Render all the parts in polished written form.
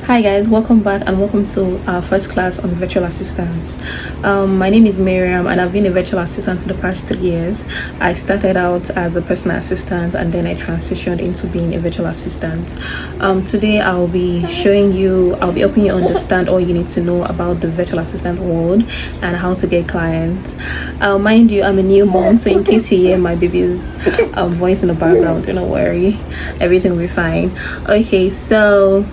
Hi guys, welcome back and welcome to our first class on virtual assistants. My name is Miriam and I've been a virtual assistant for the past 3 years. I started out as a personal assistant and then I transitioned into being a virtual assistant. Today I'll be helping you understand all you need to know about the virtual assistant world and how to get clients. Mind you, I'm a new mom, so in case you hear my baby's voice in the background, don't worry, everything will be fine. Okay, so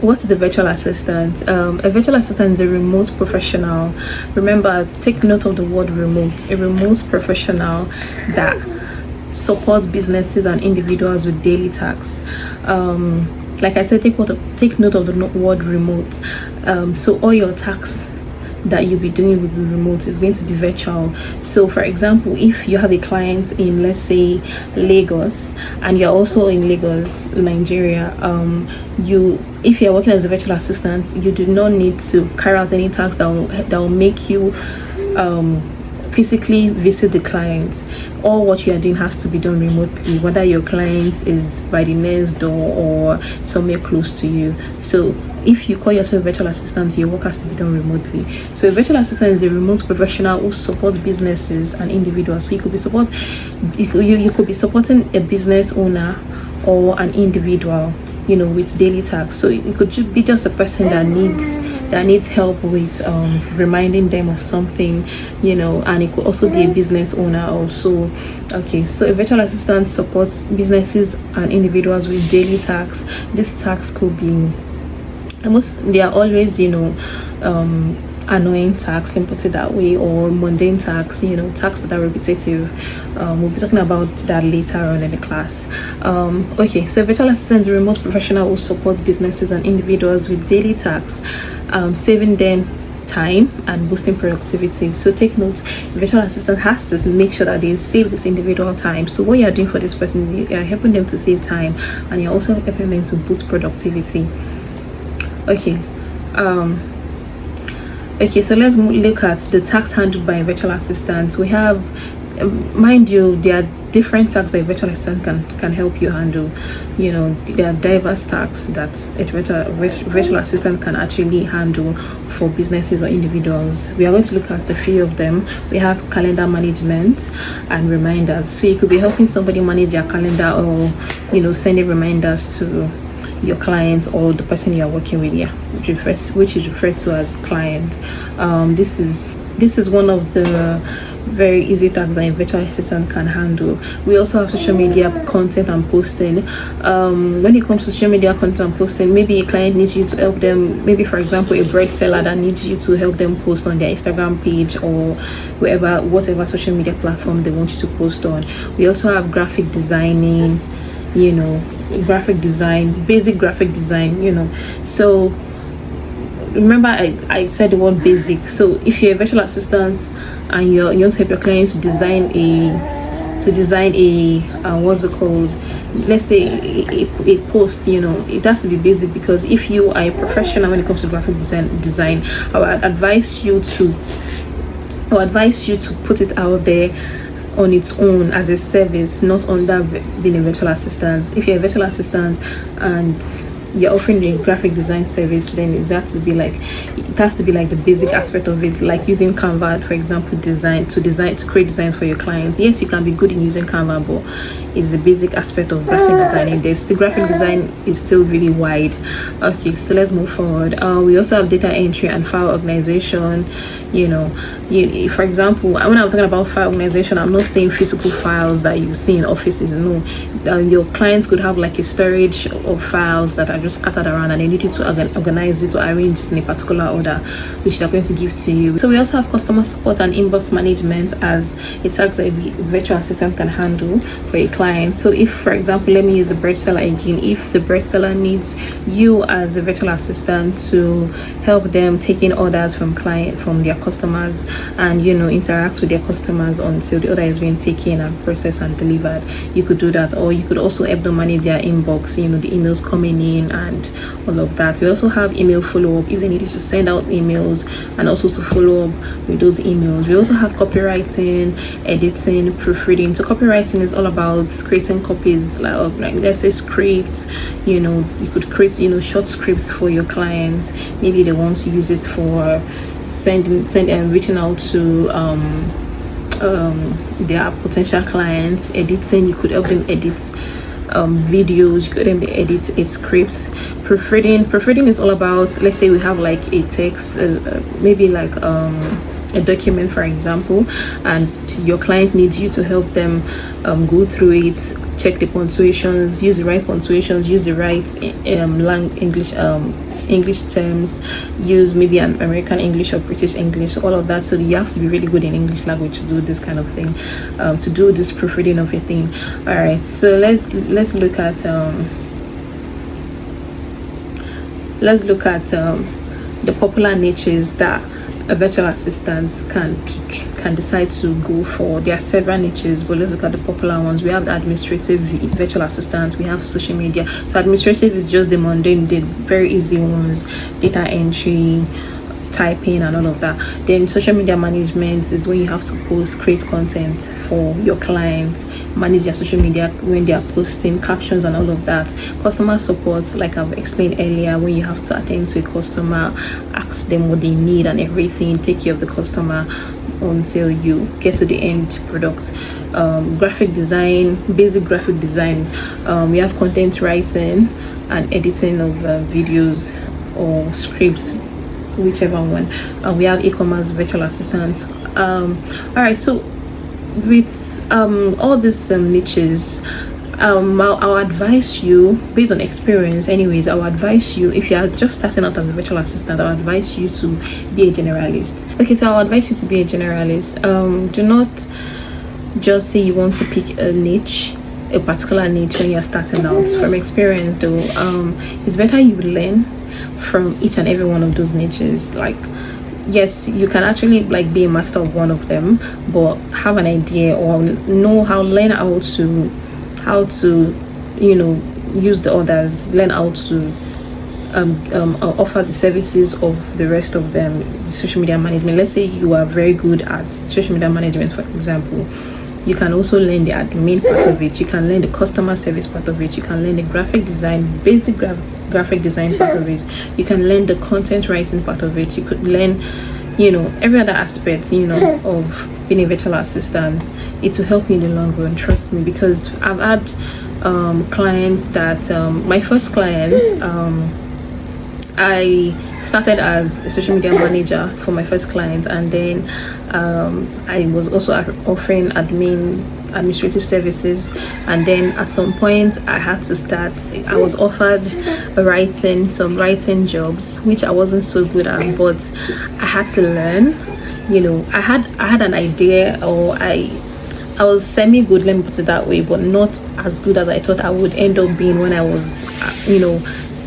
what's the virtual assistant? A virtual assistant is a remote professional. Remember, take note of the word remote. A remote professional that supports businesses and individuals with daily tasks. Like I said, take note of the word remote. So all your tasks that you'll be doing with the remote is going to be virtual. So for example, if you have a client in, let's say, Lagos, and you're also in Lagos, Nigeria, if you're working as a virtual assistant, you do not need to carry out any tasks that will make you physically visit the client. All what you are doing has to be done remotely, whether your client is by the next door or somewhere close to you. So if you call yourself a virtual assistant, your work has to be done remotely. So a virtual assistant is a remote professional who supports businesses and individuals. So you could be supporting a business owner or an individual, with daily tasks. So it could be just a person that needs help with reminding them of something, and it could also be a business owner also. Okay, so a virtual assistant supports businesses and individuals with daily tasks. These tasks could be they are always annoying tasks, can put it that way, or mundane tasks, tasks that are repetitive. We'll be talking about that later on in the class. Okay, so virtual assistant is a remote professional who supports businesses and individuals with daily tasks, saving them time and boosting productivity. So take note, virtual assistant has to make sure that they save this individual time. So what you are doing for this person, you are helping them to save time and you're also helping them to boost productivity. Okay, so let's look at the tasks handled by virtual assistants. We have, mind you, there are different tasks that a virtual assistant can help you handle. There are diverse tasks that a virtual assistant can actually handle for businesses or individuals. We are going to look at a few of them. We have calendar management and reminders. So you could be helping somebody manage their calendar or sending reminders to your client or the person you are working with, which is referred to as client. This is one of the very easy tasks that a virtual assistant can handle. We also have social media content and posting. When it comes to social media content and posting, maybe a client needs you to help them, maybe for example a bread seller that needs you to help them post on their Instagram page or whatever social media platform they want you to post on. We also have graphic designing, basic graphic design. So remember I said the word basic. So if you're a virtual assistant and you want to help your clients to design a what's it called, let's say a post, it has to be basic, because if you are a professional when it comes to graphic design, I would advise you to put it out there on its own as a service, not under being a virtual assistant. If you're a virtual assistant and you're offering a graphic design service, then it has to be like the basic aspect of it, like using Canva, for example, to create designs for your clients. Yes, you can be good in using Canva, but it's the basic aspect of graphic designing. Graphic design is still really wide. Okay, so let's move forward. We also have data entry and file organization. For example, when I'm talking about file organization, I'm not saying physical files that you see in offices. No, your clients could have like a storage of files that are just scattered around, and they need you to organize it or arrange it in a particular order, which they're going to give to you. So we also have customer support and inbox management as a task that a virtual assistant can handle for a client. So if, for example, let me use the bread seller again. If the bread seller needs you as a virtual assistant to help them take in orders from their customers and interact with their customers until the order is being taken and processed and delivered, you could do that. Or you could also help them manage their inbox, the emails coming in and all of that. We also have email follow-up if they need you to send out emails and also to follow up with those emails. We also have copywriting, editing, proofreading. So copywriting is all about creating copies, like let's say scripts. You could create short scripts for your clients. Maybe they want to use it for reaching out to their potential clients, editing. You could help them edit videos. You could help them edit a script. Proofreading is all about, let's say we have like a text, maybe like a document, for example, and your client needs you to help them go through it, check the punctuations, use the right punctuations, use the right English terms, use maybe an American English or British English, all of that. So you have to be really good in English language to do this kind of thing, to do this proofreading of a thing. All right, so let's look at the popular niches that a virtual assistant can decide to go for. There are several niches, but let's look at the popular ones. We have the administrative virtual assistants, we have social media. So administrative is just the mundane, the very easy ones, data entry, typing and all of that. Then social media management is when you have to create content for your clients, manage their social media when they are posting captions and all of that. Customer support, like I've explained earlier, when you have to attend to a customer, ask them what they need and everything, take care of the customer until you get to the end product. Graphic design, basic graphic design. We have content writing and editing of videos or scripts, whichever one. We have e-commerce virtual assistants. All right, so with all these niches, I'll advise you, based on experience anyways, I'll advise you, if you are just starting out as a virtual assistant, I'll advise you to be a generalist. Okay, so I'll advise you to be a generalist. Do not just say you want to pick a particular niche when you're starting out. From experience though, it's better you learn from each and every one of those niches. Like, yes, you can actually like be a master of one of them, but have an idea or learn how to use the others, learn how to offer the services of the rest of them. The social media management, let's say you are very good at social media management, for example, you can also learn the admin part of it, you can learn the customer service part of it, you can learn the graphic design, basic graphic design part of it, you can learn the content writing part of it, you could learn every other aspect of being a virtual assistant. It will help you in the long run, trust me, because I've had clients that my first clients, I started as a social media manager for my first client, and then I was also offering administrative services, and then at some point I was offered some writing jobs, which I wasn't so good at, but I had to learn. I had an idea, or I was semi good, let me put it that way, but not as good as I thought I would end up being when I was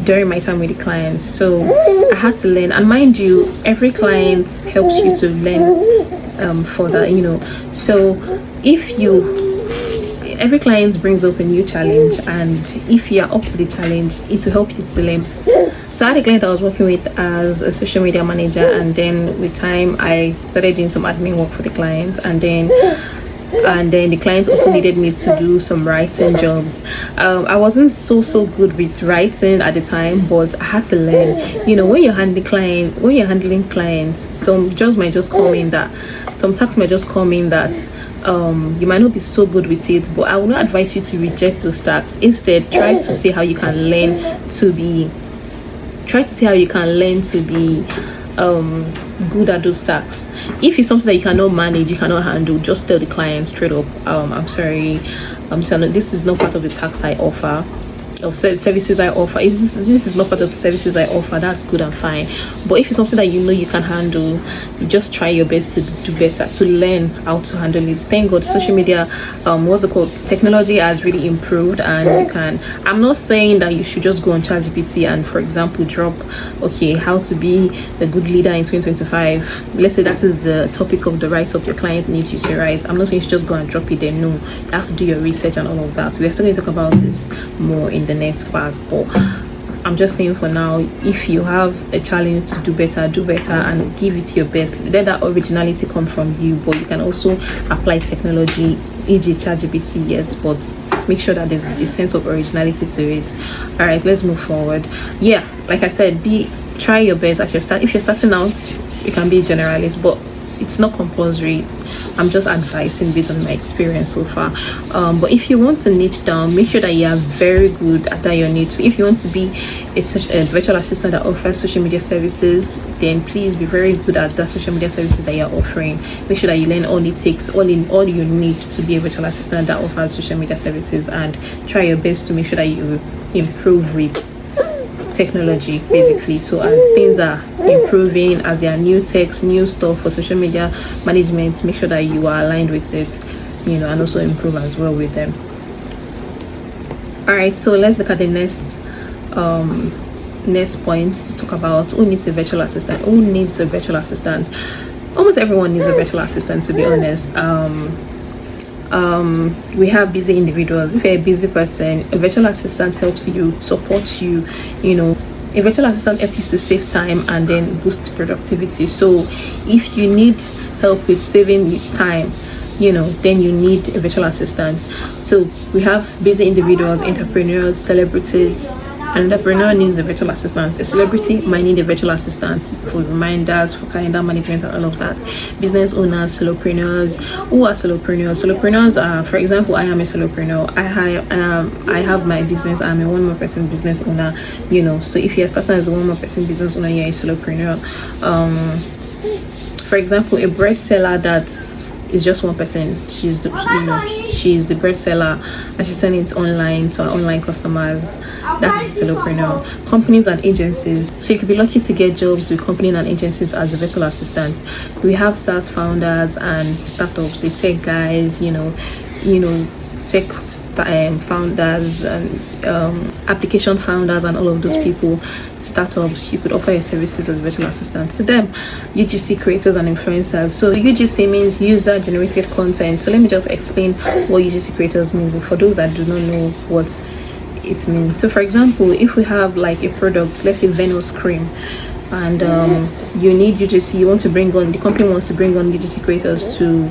during my time with the clients. So I had to learn, and mind you, every client helps you to learn further. So every client brings up a new challenge, and if you are up to the challenge, it will help you to learn. So I had a client I was working with as a social media manager, and then with time I started doing some admin work for the client, and then the client also needed me to do some writing jobs. I wasn't so good with writing at the time, but I had to learn. When you're handling clients, some jobs might just come in that, some tasks might just come in that you might not be so good with it, but I would not advise you to reject those tasks. Instead, try to see how you can learn to be good at those tasks. If it's something that you cannot manage, you cannot handle, just tell the client straight up, I'm sorry, this is not part of the tasks I offer, of services I offer. This is not part of the services I offer. That's good and fine. But if it's something that you can handle, you just try your best to do better, to learn how to handle it. Thank God social media, technology has really improved, and you can, I'm not saying that you should just go on ChatGPT and, for example, drop how to be a good leader in 2025. Let's say that is the topic of the write-up your client needs you to write. I'm not saying you should just go and drop it there. No, you have to do your research and all of that. We are still going to talk about this more in the next class, but I'm just saying for now, if you have a challenge to do better and give it your best. Let that originality come from you, but you can also apply technology, e.g. ChatGPT, yes, but make sure that there's a sense of originality to it. All right, let's move forward. Yeah, like I said, try your best at your start. If you're starting out, you can be a generalist, but it's not compulsory. I'm just advising based on my experience so far. But if you want to niche down, make sure that you are very good at that your niche. So if you want to be a virtual assistant that offers social media services, then please be very good at that social media services that you're offering. Make sure that you learn all it takes, all you need to be a virtual assistant that offers social media services, and try your best to make sure that you improve with technology, basically. So as things are improving, as there are new techs, new stuff for social media management, make sure that you are aligned with it, and also improve as well with them. All right, so let's look at the next point to talk about. Who needs a virtual assistant? Almost everyone needs a virtual assistant, to be honest. We have busy individuals. If you're a busy person, a virtual assistant helps you, supports you. A virtual assistant helps you to save time and then boost productivity. So if you need help with saving time, then you need a virtual assistant. So we have busy individuals, entrepreneurs, celebrities. An entrepreneur needs a virtual assistant. A celebrity might need a virtual assistant for reminders, for calendar management, and all of that. Business owners, solopreneurs. Who are solopreneurs? Solopreneurs are, for example, I am a solopreneur. I have my business. I'm a one-more person business owner. So if you're starting as a one-more person business owner, you're a solopreneur. For example, a bread seller that's is just one person. She's the bread seller and she's selling it online to her online customers. That's a solopreneur. Companies and agencies. So you could be lucky to get jobs with companies and agencies as a virtual assistant. We have SaaS founders and startups, the tech guys, tech founders and application founders and all of those people, startups. You could offer your services as virtual assistant to them. UGC creators and influencers. So UGC means user generated content. So let me just explain what UGC creators means for those that do not know what it means. So for example, if we have like a product, let's say Venus cream, and you need UGC, the company wants to bring on UGC creators to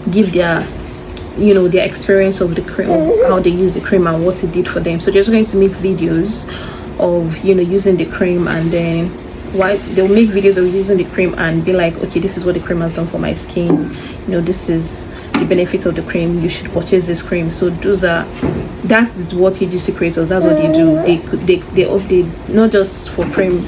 give their experience of the cream, of how they use the cream and what it did for them. So they're just going to make videos of using the cream, and then they'll make videos of using the cream and be like, okay, this is what the cream has done for my skin, this is the benefit of the cream, you should purchase this cream. So that's what UGC creators, that's what they do. They not just for cream,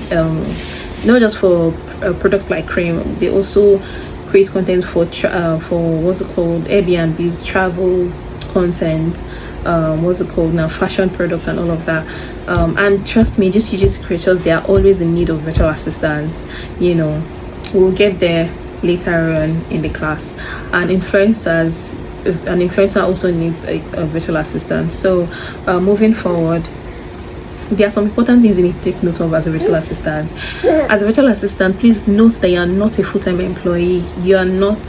not just for products like cream, they also create content for what's it called, Airbnb's travel content, fashion products and all of that. And trust me, just UGC creators, they are always in need of virtual assistants. We'll get there later on in the class. And an influencer also needs a virtual assistant. So moving forward, there are some important things you need to take note of as a virtual assistant. As a virtual assistant, please note that you are not a full-time employee. You are not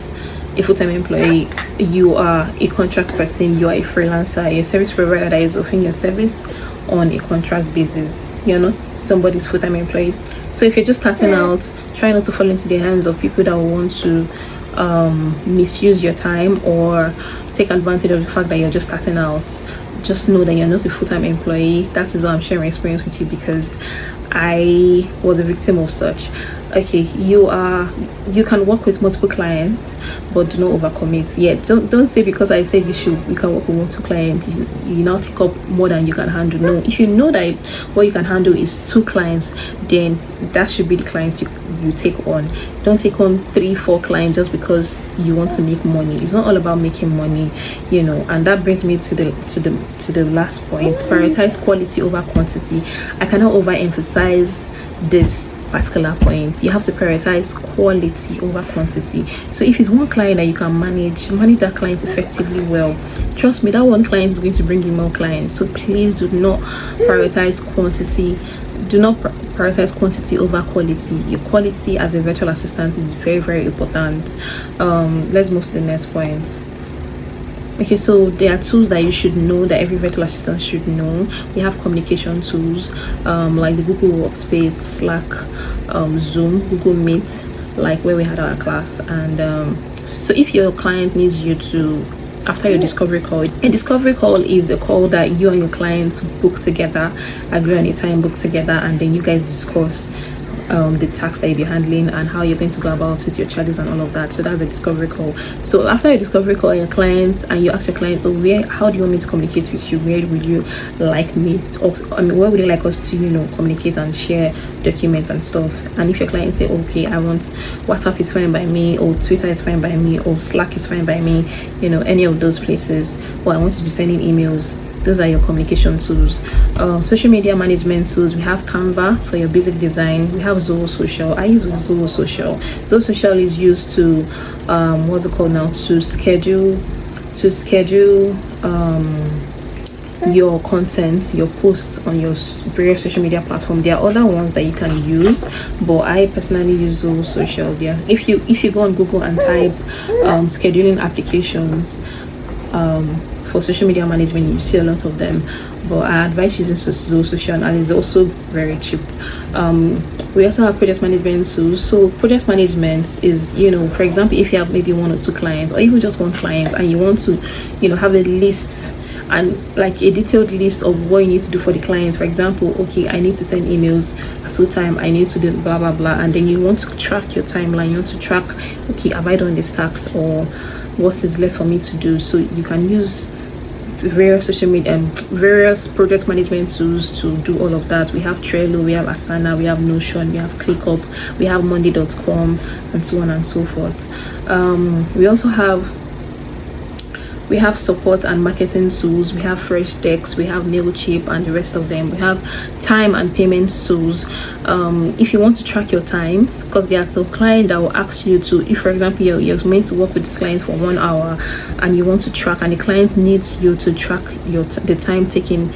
a full-time employee. You are a contract person. You are a freelancer, a service provider that is offering your service on a contract basis. You're not somebody's full-time employee. So if you're just starting out, try not to fall into the hands of people that will want to misuse your time or take advantage of the fact that you're just starting out. Just know that you're not a full-time employee. That is why I'm sharing my experience with you, because I was a victim of such. Okay, you can work with multiple clients, but do not overcommit. Yeah, don't say because I said you can work with multiple clients, you now take up more than you can handle. No, if you know that what you can handle is 2 clients, then that should be the client you take on. Don't take on 3-4 clients just because you want to make money. It's not all about making money, and that brings me to the last point. Prioritize quality over quantity. I cannot overemphasize this particular point. You have to prioritize quality over quantity. So if it's one client that you can manage that client effectively well, trust me, that one client is going to bring you more clients. So please do not prioritize quantity. Do not prioritize quantity over quality. Your quality as a virtual assistant is very, very important. Let's move to the next point. Okay, so there are tools that you should know, that every virtual assistant should know. We have communication tools like the Google Workspace, Slack, Zoom, Google Meet, like where we had our class. And so if your client needs you to after your discovery call. A discovery call is a call that you and your clients book together, agree on a time, book together, and then you guys discuss the task that you'll be handling and how you're going to go about it, your charges and all of that. So that's a discovery call. So after a discovery call, your clients, and you ask your client, how do you want me to communicate with you? Where would you like me, where would you like us to, communicate and share documents and stuff? And if your client say, okay, I want WhatsApp is fine by me, or Twitter is fine by me, or Slack is fine by me, any of those places, or I want to be sending emails, those are your communication tools. Social media management tools, we have Canva for your basic design. We have Zoho Social. I use Zoho Social. Zoho Social is used to to schedule your content, your posts on your various social media platform. There are other ones that you can use, but I personally use Zoho Social. Yeah, if you go on Google and type scheduling applications for social media management, you see a lot of them, but I advise using Zoho Social, and it's also very cheap. We also have project management tools. So project management is, for example, if you have maybe 1 or 2 clients, or even just 1 client, and you want to have a list and like a detailed list of what you need to do for the clients. For example, okay, I need to send emails at so time, I need to do blah blah blah, and then you want to track your timeline, you want to track, okay, have I done this task, or what is left for me to do? So you can use various social media and various project management tools to do all of that. We have Trello, we have Asana, we have Notion, we have ClickUp, we have Monday.com, and so on and so forth. We have support and marketing tools. We have Fresh Decks, we have Mailchimp, and the rest of them. We have time and payment tools. If you want to track your time, because there's a client that will ask you to, if for example you're meant to work with this client for 1 hour and you want to track, and the client needs you to track the time taken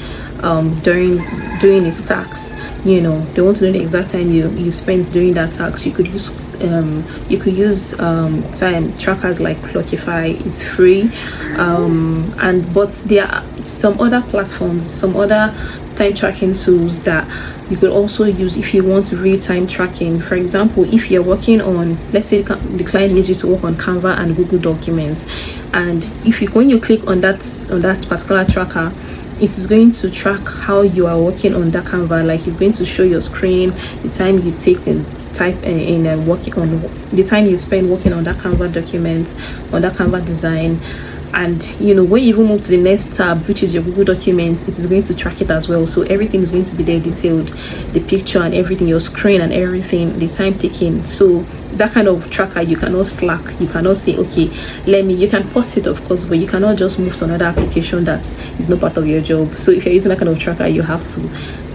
during doing his tasks, they want to know the exact time you spent doing that task. You could use time trackers like Clockify. Is free, but there are some other platforms, some other time tracking tools that you could also use if you want real-time tracking. For example, if you're working on, let's say the client needs you to work on Canva and Google Documents, and when you click on that particular tracker, it is going to track how you are working on that Canva. Like, it's going to show your screen, the time you take and type in working on, the time you spend working on that Canva document, on that Canva design. And when you even move to the next tab, which is your Google Documents, it is going to track it as well. So everything is going to be there detailed, the picture and everything, your screen and everything, the time taken. So that kind of tracker, you cannot slack. You cannot say, okay, you can pause it, of course, but you cannot just move to another application that is not part of your job. So if you're using that kind of tracker, you have to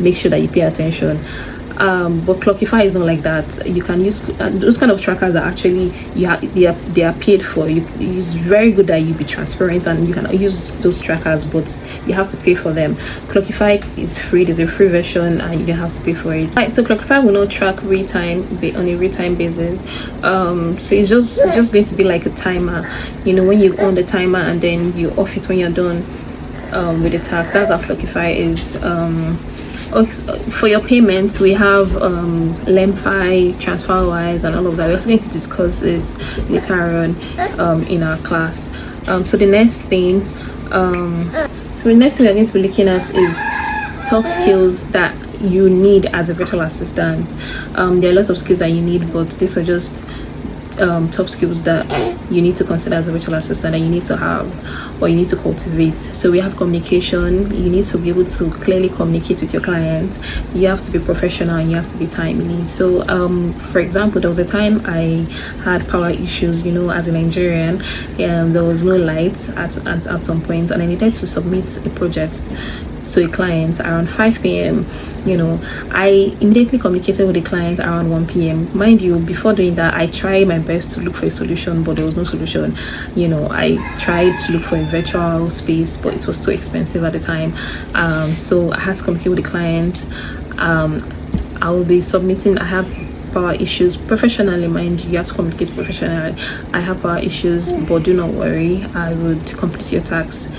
make sure that you pay attention. But Clockify is not like that. You can use those kind of trackers. Are actually they are paid for. It's very good that you be transparent and you can use those trackers, but you have to pay for them. Clockify is free. There's a free version and you don't have to pay for it. Right, so Clockify will not track real time on a real time basis. So it's just going to be like a timer. When you on the timer and then you off it when you're done with the task. That's how Clockify is. For your payments, we have Lemfi, TransferWise, and all of that. We're also going to discuss it later on in our class. So the next thing we're going to be looking at is top skills that you need as a virtual assistant. There are lots of skills that you need, but these are just top skills that you need to consider as a virtual assistant, that you need to have or you need to cultivate. So we have communication. You need to be able to clearly communicate with your clients. You have to be professional and you have to be timely. So for example, there was a time I had power issues, as a Nigerian, there was no light at some point, and I needed to submit a project to a client around 5 p.m. I immediately communicated with the client around 1 p.m. Mind you, before doing that, I tried my best to look for a solution, but there was no solution. I tried to look for a virtual space, but it was too expensive at the time. So I had to communicate with the client. I will be submitting. I have power issues professionally, mind you have to communicate professionally. I have power issues, but do not worry, I would complete your tasks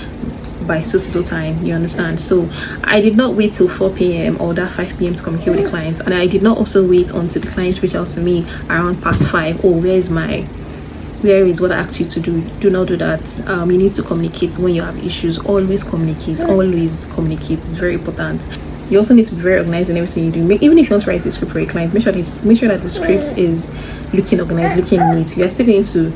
by so time, you understand? So I did not wait till 4 p.m. or that 5 p.m. to communicate with the client, and I did not also wait until the client reached out to me around past 5. Oh, where is my Where is what I asked you to do? Do not do that. You need to communicate when you have issues. Always communicate. Always communicate. It's very important. You also need to be very organized in everything you do. Even if you want to write a script for a client, make sure that the script is looking organized, looking neat. We are still going to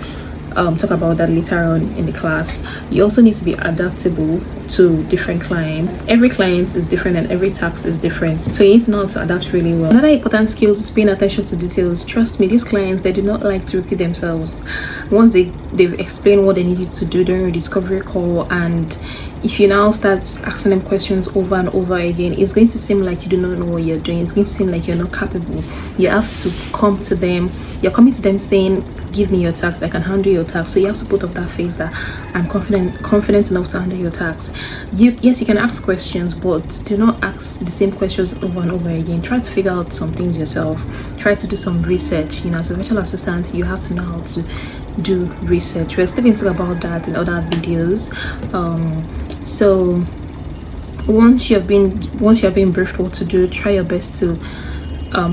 talk about that later on in the class. You also need to be adaptable to different clients. Every client is different and every task is different, so you need to know how to adapt really well. Another important skill is paying attention to details. Trust me, these clients, they do not like to repeat themselves. Once they've explained what they needed to do during a discovery call, and if you now start asking them questions over and over again, it's going to seem like you do not know what you're doing. It's going to seem like you're not capable. You have to come to them. You're coming to them saying, give me your tax, I can handle your tax. So you have to put up that face that I'm confident enough to handle your tax. Yes, you can ask questions, but do not ask the same questions over and over again. Try to figure out some things yourself. Try to do some research. As a virtual assistant, you have to know how to do research. We're still going to talk about that in other videos. So once you're being briefed what to do, try your best to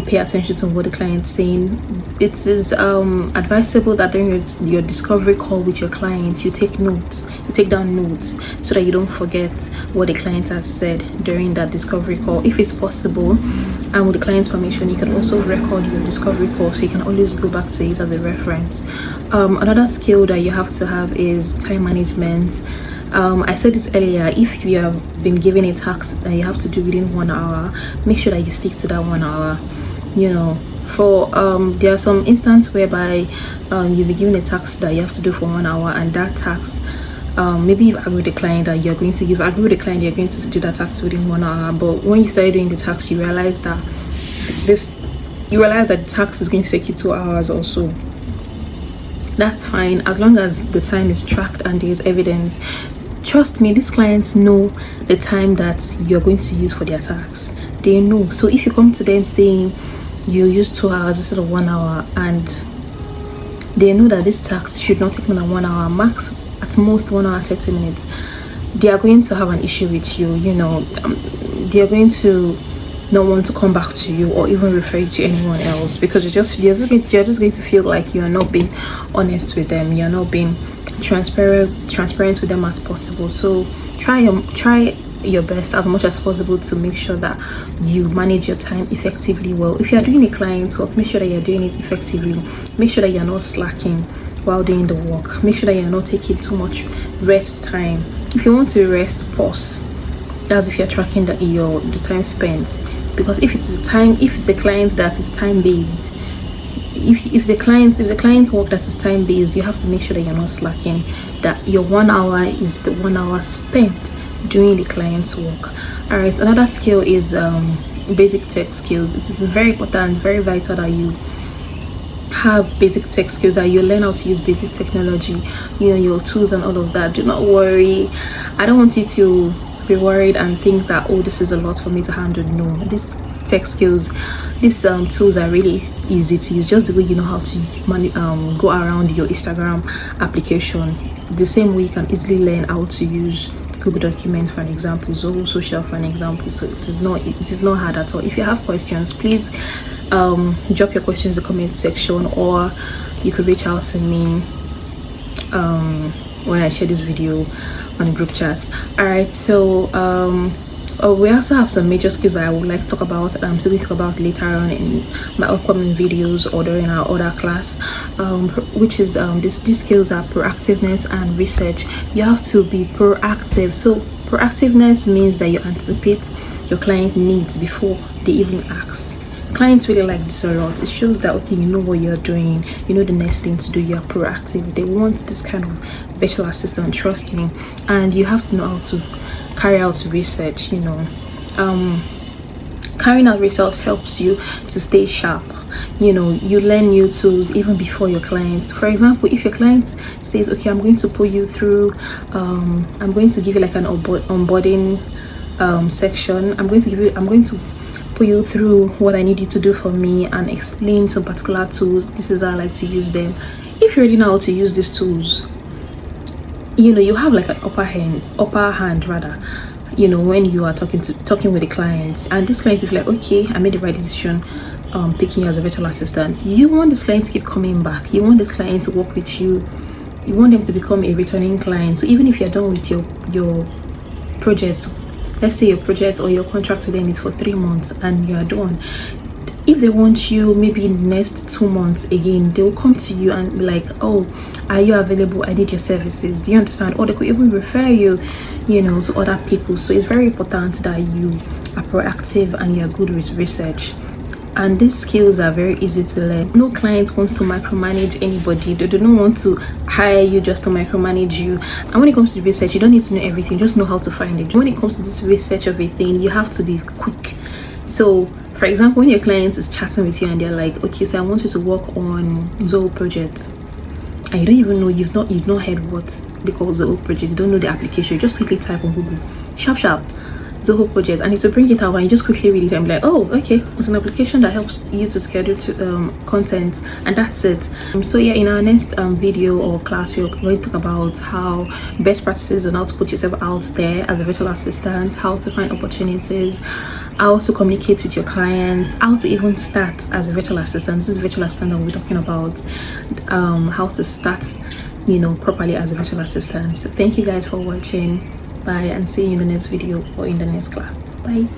pay attention to what the client's saying. It is advisable that during your discovery call with your client, you take down notes so that you don't forget what the client has said during that discovery call. If it's possible, and with the client's permission, you can also record your discovery call so you can always go back to it as a reference. Another skill that you have to have is time management. I said this earlier, if you have been given a task that you have to do within 1 hour, make sure that you stick to that 1 hour. For there are some instances whereby you'll be given a task that you have to do for 1 hour, and that task, maybe you've agreed with the client that you're going to do that task within 1 hour, but when you start doing the task, you realize that the task is going to take you 2 hours or so. That's fine, as long as the time is tracked and there's evidence. Trust me, these clients know the time that you're going to use for their tasks. They know. So if you come to them saying you use 2 hours instead of 1 hour, and they know that this task should not take more than 1 hour, max at most 1 hour 30 minutes, they are going to have an issue with you. They are going to not want to come back to you or even refer you to anyone else, because you're just going to feel like you're not being honest with them, you're not being transparent with them as possible. So try your best as much as possible to make sure that you manage your time effectively well. If you're doing a client work, make sure that you're doing it effectively. Make sure that you're not slacking while doing the work. Make sure that you're not taking too much rest time. If you want to rest, pause. That's if you're tracking the time spent. Because if it's a client that is time based, if the client work that is time based, you have to make sure that you're not slacking, that your 1 hour is the 1 hour spent doing the client's work. All right, another skill is basic tech skills. It is very important, very vital that you have basic tech skills, that you learn how to use basic technology, your tools and all of that. Do not worry. I don't want you to be worried and think that, oh, this is a lot for me to handle. No, these tech skills, these tools are really easy to use, just the way you know how to go around your Instagram application. The same way you can easily learn how to use Google Documents, for an example, Zoho Social, for an example. So it is not hard at all. If you have questions, please drop your questions in the comment section, or you could reach out to me when I share this video on group chats. All right, so we also have some major skills that I would like to talk about, and I'm still going to talk about later on in my upcoming videos or during our other class, which is these skills are proactiveness and research. You have to be proactive. So proactiveness means that you anticipate your client needs before they even ask. Clients really like this a lot. It shows that, okay, you know what you're doing, you know the next thing to do, you're proactive. They want this kind of virtual assistant, trust me. And you have to know how to carry out research. Carrying out research helps you to stay sharp. You learn new tools even before your clients. For example, if your client says, okay, I'm going to put you through I'm going to give you like an onboarding section. I'm going to put you through what I need you to do for me and explain some particular tools. This is how I like to use them. If you already know how to use these tools, you have like an upper hand rather. when you are talking with the clients, and this client is like, okay, I made the right decision picking you as a virtual assistant. You want this client to keep coming back. You want this client to work with you. You want them to become a returning client. So even if you're done with your projects, let's say your project or your contract with them is for 3 months and you are done, if they want you maybe in the next 2 months again, they will come to you and be like, oh, are you available? I need your services. Do you understand? Or they could even refer you to other people. So it's very important that you are proactive and you're good with research. And these skills are very easy to learn. No client wants to micromanage anybody. They do not want to hire you just to micromanage you. And when it comes to research, you don't need to know everything, just know how to find it. When it comes to this research of a thing, you have to be quick. So for example, when your client is chatting with you and they're like, okay, so I want you to work on Zoho project, and you don't even know, you've not heard what they call Zoho project, you don't know the application, you just quickly type on Google, sharp Zoho project, and it will bring it out and you just quickly read it and be like, oh, okay, it's an application that helps you to schedule content, and that's it. So yeah, in our next video or class, we're going to talk about how best practices on how to put yourself out there as a virtual assistant, how to find opportunities, how to communicate with your clients, how to even start as a virtual assistant. This is virtual assistant that we're talking about, how to start properly as a virtual assistant. So thank you guys for watching. Bye, and see you in the next video or in the next class. Bye.